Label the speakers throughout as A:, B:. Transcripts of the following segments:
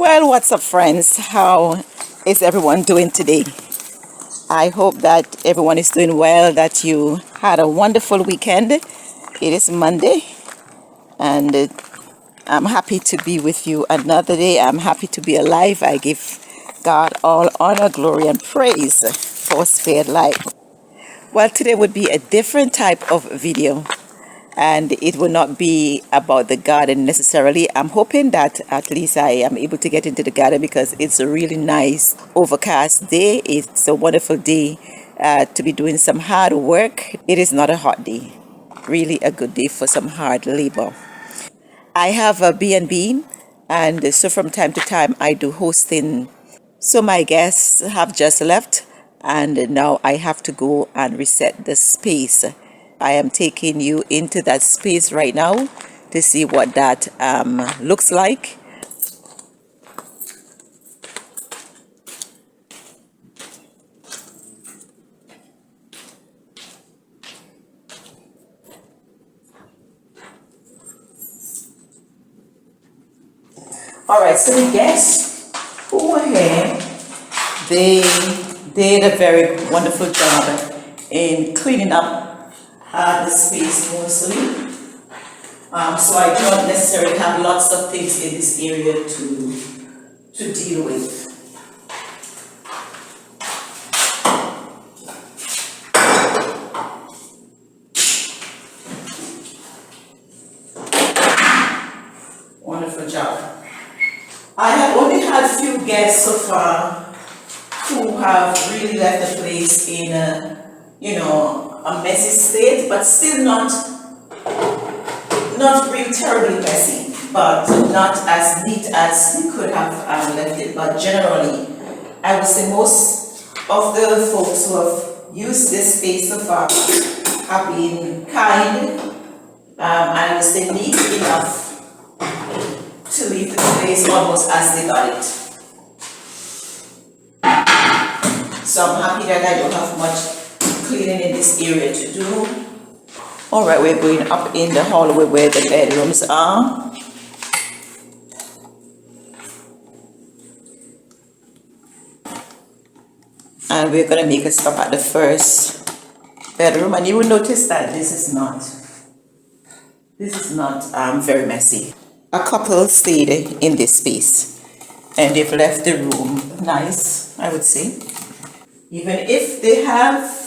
A: Well, what's up, friends? How is everyone doing today? I hope that everyone is doing well, that you had a wonderful weekend. It is Monday, and I'm happy to be with you another day. I'm happy to be alive. I give God all honor, glory, and praise for spared life. Well, today would be a different type of video, and it will not be about the garden necessarily. I'm hoping that at least I am able to get into the garden because it's a really nice overcast day. It's a wonderful day to be doing some hard work. It is not a hot day, really a good day for some hard labor. I have a B&B, and so from time to time I do hosting. So my guests have just left, and now I have to go and reset the space. I am taking you into that space right now to see what that looks like. All right, so the guests who were here, they did a very wonderful job in cleaning up the space mostly. So I do not necessarily have lots of things in this area to deal with. Wonderful job. I have only had a few guests so far who have really left the place in a messy state, but still not really terribly messy, but not as neat as we could have left it. But generally, I would say most of the folks who have used this space so far have been kind, and I would say neat enough to leave the place almost as they got it. So I'm happy that I don't have much cleaning in this area to do. All right, we're going up in the hallway where the bedrooms are. And we're going to make a stop at the first bedroom. And you will notice that this is not very messy. A couple stayed in this space and they've left the room nice, I would say. Even if they have,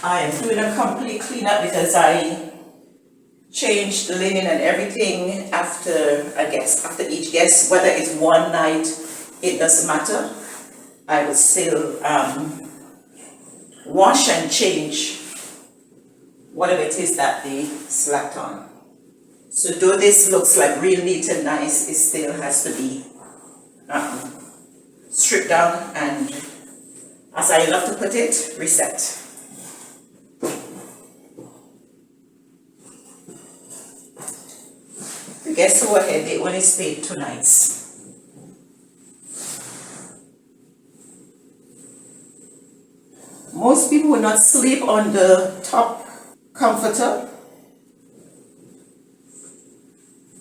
A: I am doing a complete cleanup because I changed the linen and everything after each guest, whether it's one night, it doesn't matter. I would still wash and change whatever it is that they slacked on. So though this looks like real neat and nice, it still has to be stripped down and, as I love to put it, reset. The guests who were here, they only stayed 2 nights. Most people would not sleep on the top comforter.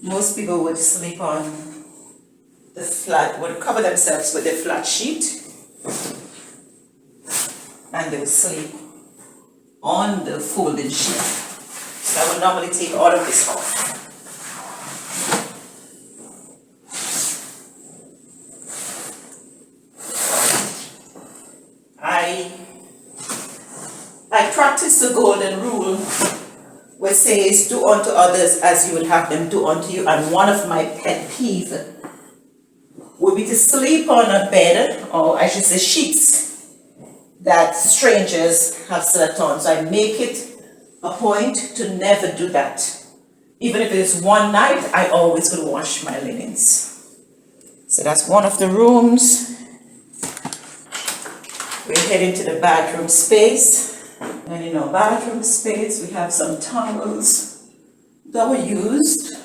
A: Most people would sleep on the flat, would cover themselves with a flat sheet, and they would sleep on the folded sheet. So I would normally take all of this off. I practice the golden rule which says, do unto others as you would have them do unto you. And one of my pet peeves would be to sleep on a bed, or I should say sheets, that strangers have slept on. So I make it a point to never do that. Even if it is one night, I always go to wash my linens. So that's one of the rooms. We're heading to the bathroom space. And in our bathroom space, we have some towels that were used.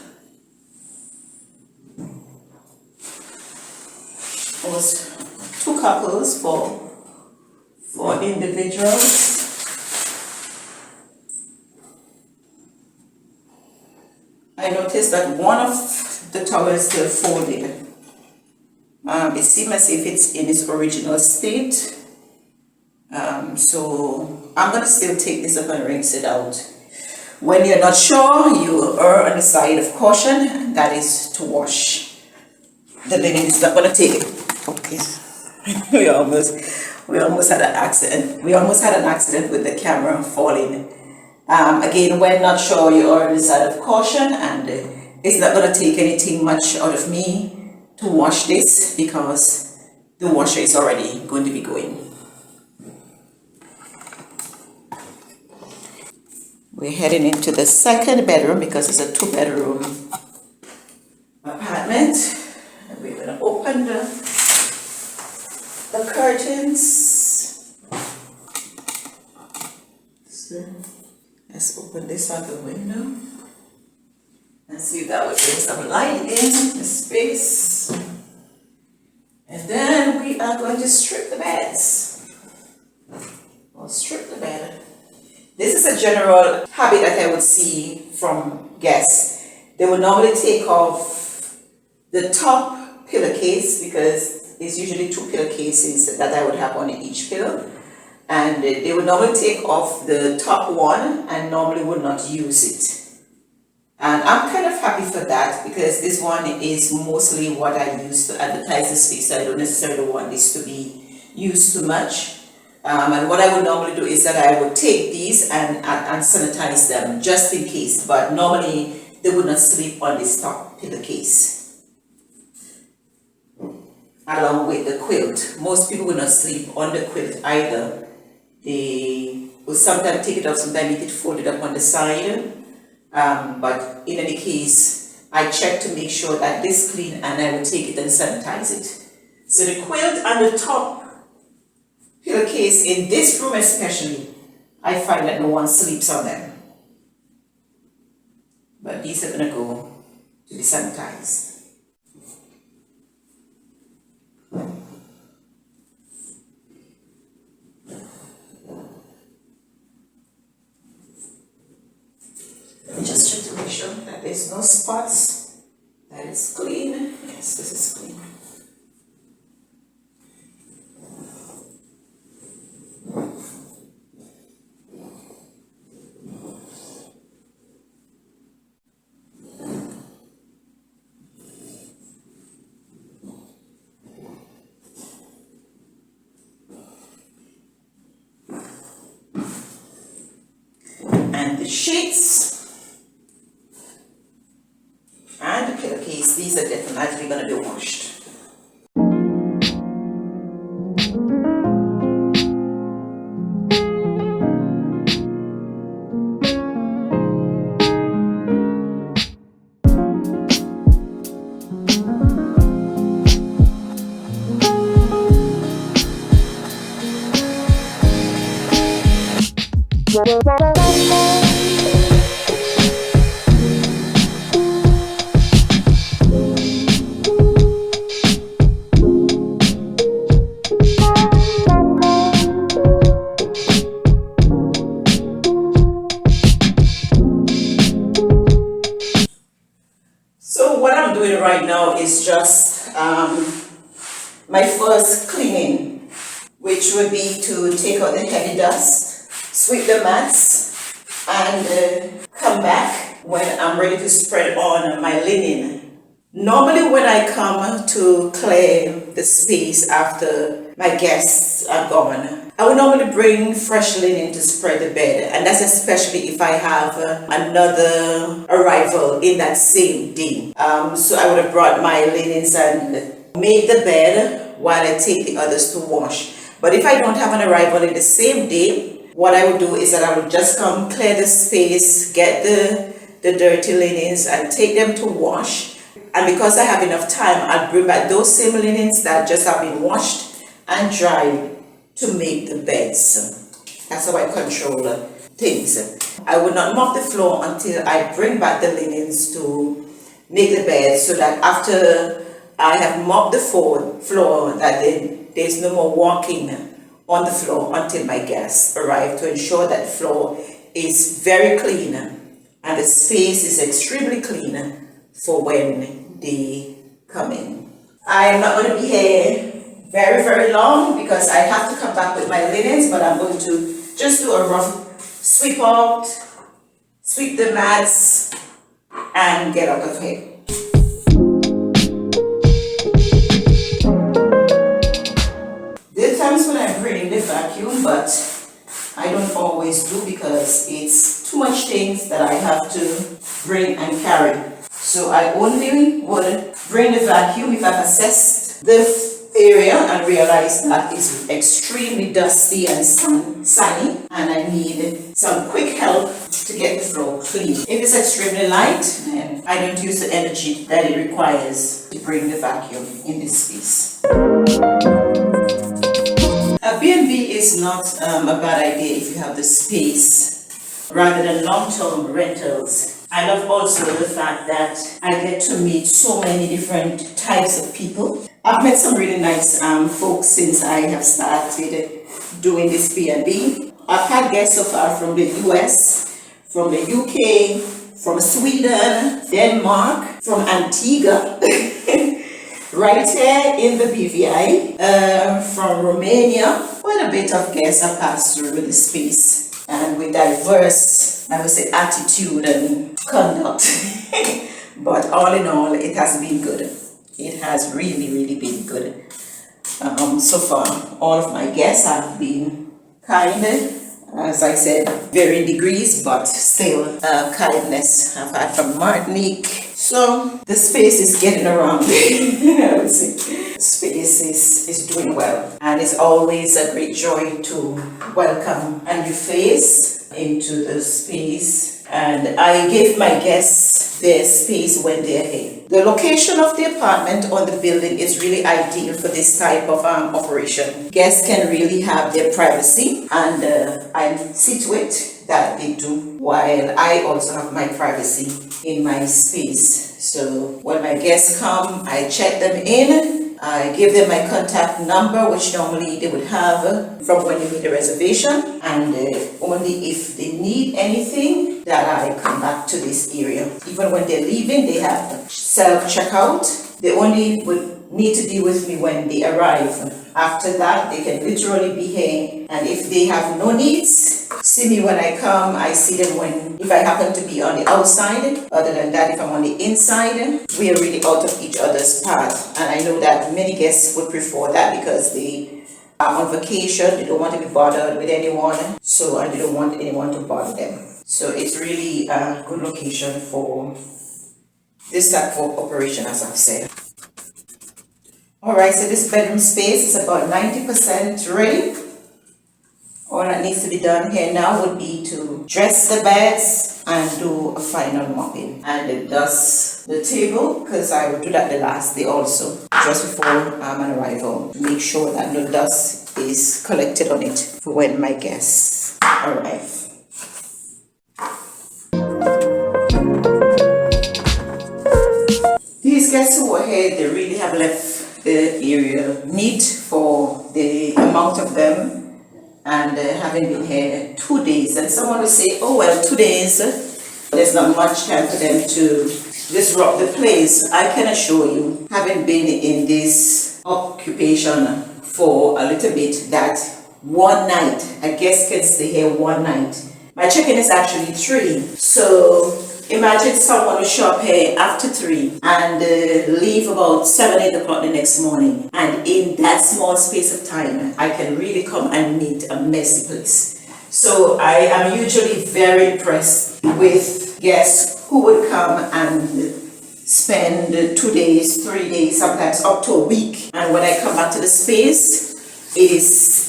A: It was 2 couples for individuals. I noticed that one of the towels is still folded. It seems as if it's in its original state. So I'm going to still take this up and rinse it out. When you're not sure, you err on the side of caution, that is to wash the linen. It's not going to take it. Okay. we almost had an accident. We almost had an accident with the camera falling. Again, when not sure, you err on the side of caution, and it's not going to take anything much out of me to wash this because the washer is already going to be going. We're heading into the second bedroom because it's a 2-bedroom apartment. And we're going to open the curtains. So let's open this other window and see if that would bring some light in the space. And then we are going to strip the beds. Or strip the bed. This is a general habit that I would see from guests. They would normally take off the top pillowcase because it's usually 2 pillowcases that I would have on each pillow. And they would normally take off the top one and normally would not use it. And I'm kind of happy for that because this one is mostly what I use to advertise the space. I don't necessarily want this to be used too much. And what I would normally do is that I would take these and sanitize them just in case, but normally they would not sleep on this top pillowcase along with the quilt. Most people would not sleep on the quilt either. They will sometimes take it off, sometimes make it folded up on the side. But in any case, I check to make sure that this is clean and I will take it and sanitize it. So the quilt on the top pillowcase in this room especially, I find that no one sleeps on them. But these are going to go to be sanitized. Just check to make sure that there's no spots, that it's clean. Yes, this is clean. And the sheets and the pillowcase, these are definitely going to be washed. So what I'm doing right now is just my first cleaning, which would be to take out the heavy dust, sweep the mats, and come back when I'm ready to spread on my linen. Normally when I come to clear the space after my guests are gone, I would normally bring fresh linen to spread the bed, and that's especially if I have another arrival in that same day. So I would have brought my linens and made the bed while I take the others to wash. But if I don't have an arrival in the same day, what I would do is that I would just come clear the space, get the dirty linens and take them to wash. And because I have enough time, I'll bring back those same linens that just have been washed and dried to make the beds. That's how I control things. I will not mop the floor until I bring back the linens to make the bed, so that after I have mopped the floor, that there's no more walking on the floor until my guests arrive, to ensure that the floor is very clean and the space is extremely clean for when they come in. I am not going to be here very, very long because I have to come back with my linens, but I'm going to just do a rough sweep out, sweep the mats, and get out of here. There are times when I bring the vacuum, but I don't always do because it's too much things that I have to bring and carry. So I only would bring the vacuum if I've assessed the area and realize that it's extremely dusty and sunny and I need some quick help to get the floor clean. If it's extremely light, then I don't use the energy that it requires to bring the vacuum in this space. A B&B is not a bad idea if you have the space rather than long-term rentals. I love also the fact that I get to meet so many different types of people. I've met some really nice folks since I have started doing this B&B. I've had guests so far from the US, from the UK, from Sweden, Denmark, from Antigua, right here in the BVI, from Romania. Quite a bit of guests have passed through the space and with diverse, I would say, attitude and conduct. But all in all, it has been good. It has really, really been good. So far, all of my guests have been kind, as I said, varying degrees, but still kindness I've had from Martinique. So the space is getting around. I would say. Space is doing well, and it's always a great joy to welcome a new face into the space. And I give my guests their space when they're here. The location of the apartment or the building is really ideal for this type of operation. Guests can really have their privacy, and I see to it that they do, while I also have my privacy in my space. So when my guests come, I check them in. I give them my contact number, which normally they would have from when you made a reservation, and only if they need anything that I come back to this area. Even when they're leaving, they have self-checkout. They only would need to deal with me when they arrive. After that, they can literally be here, and if they have no needs, see me when I come. I see them if I happen to be on the outside. Other than that, if I'm on the inside, we are really out of each other's path. And I know that many guests would prefer that because they are on vacation, they don't want to be bothered with anyone, and they don't want anyone to bother them. So it's really a good location for this type of operation, as I've said. Alright, so this bedroom space is about 90% ready. All that needs to be done here now would be to dress the beds and do a final mopping and dust the table, because I will do that the last day also, just before an arrival, to make sure that no dust is collected on it for when my guests arrive. These guests who are here, they really have left the area neat for the amount of them. And having been here 2 days, and someone will say, oh well, 2 days, there's not much time for them to disrupt the place. I can assure you, having been in this occupation for a little bit, that one night, a guest can stay here one night. My check-in is actually 3, so imagine someone will show up here after 3 and leave about 7, 8 o'clock the next morning. And in that small space of time, I can really come and meet a messy place. So I am usually very impressed with guests who would come and spend 2 days, 3 days, sometimes up to a week. And when I come back to the space, it is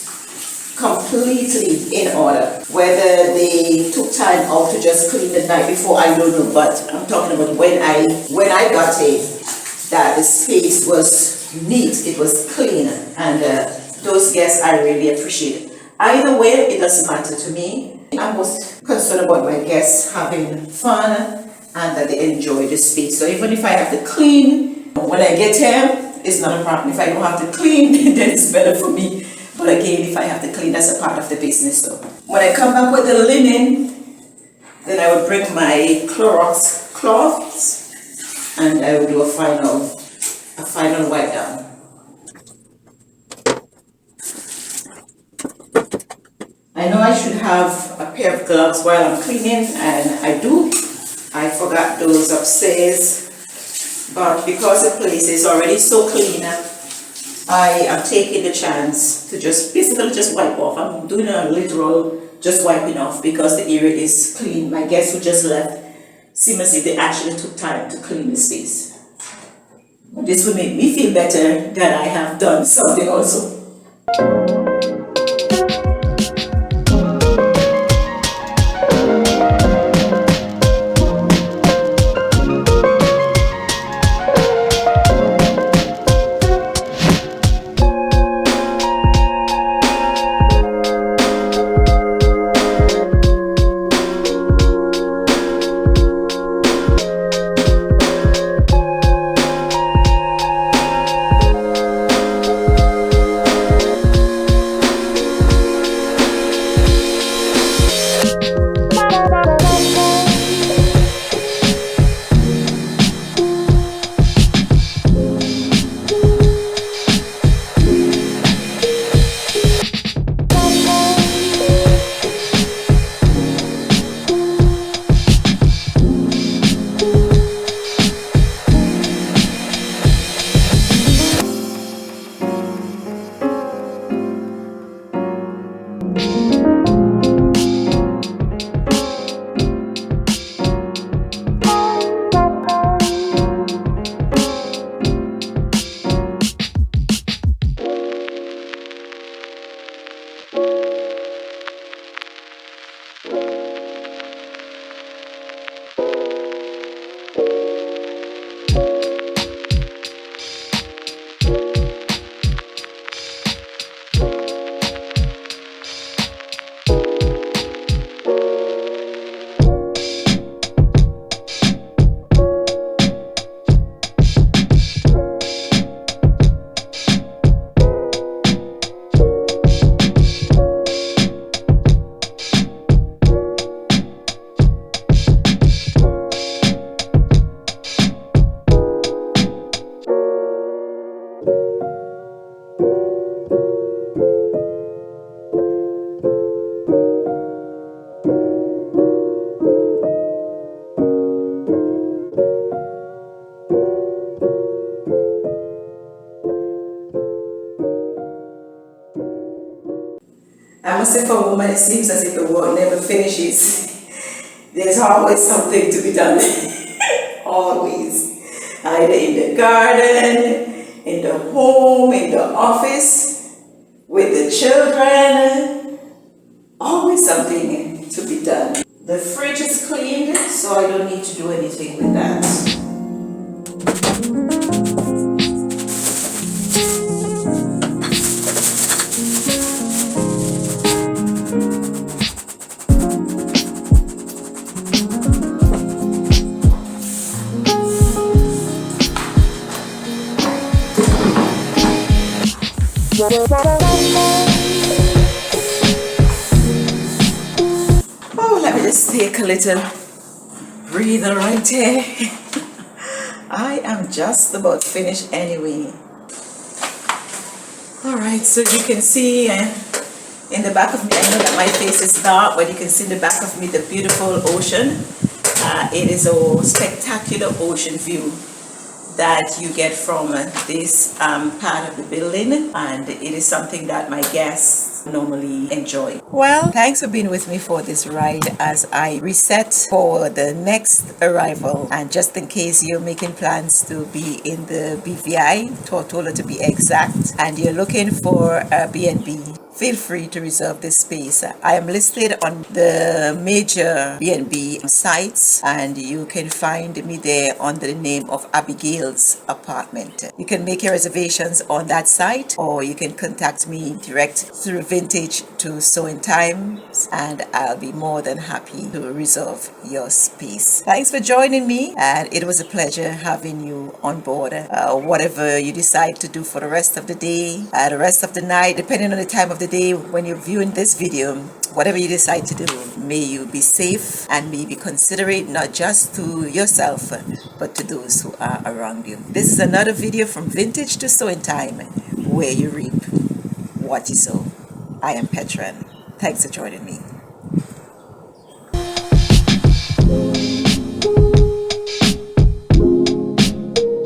A: completely in order. Whether they took time out to just clean the night before, I don't know, but I'm talking about when I got here, that the space was neat, it was clean, and those guests I really appreciate. Either way, it doesn't matter to me. I'm most concerned about my guests having fun and that they enjoy the space. So even if I have to clean, when I get here, it's not a problem. If I don't have to clean, then it's better for me. But again, if I have to clean, that's a part of the business. So when I come back with the linen, then I will bring my Clorox cloths and I will do a final wipe down. I know I should have a pair of gloves while I'm cleaning, and I do. I forgot those upstairs, but because the place is already so clean, I am taking the chance to just basically just wipe off. I'm doing a literal just wiping off because the area is clean. My guests who just left seem as if they actually took time to clean the space. This will make me feel better that I have done something also. I must say, for a woman, it seems as if the work never finishes. There's always something to be done. Always. Either in the garden, in the home, in the office, with the children. Always something to be done. The fridge is cleaned, so I don't need to do anything with that. Oh, let me just take a little breather right here. I am just about finished anyway. Alright, so you can see in the back of me, I know that my face is dark, but you can see in the back of me the beautiful ocean. It is a spectacular ocean view that you get from this part of the building, and it is something that my guests normally enjoy. Well, thanks for being with me for this ride as I reset for the next arrival. And just in case you're making plans to be in the BVI, Tortola to be exact, and you're looking for a B&B, feel free to reserve this space. I am listed on the major B&B sites, and you can find me there under the name of Abigail's Apartment. You can make your reservations on that site, or you can contact me direct through Vintage to Sewing Times, and I'll be more than happy to reserve your space. Thanks for joining me, and it was a pleasure having you on board. Whatever you decide to do for the rest of the day, the rest of the night, depending on the time of the day when you're viewing this video, whatever you decide to do, may you be safe and may you be considerate not just to yourself but to those who are around you. This is another video from Vintage to Sowing Time, where you reap what you sow. I am Petran. Thanks for joining me.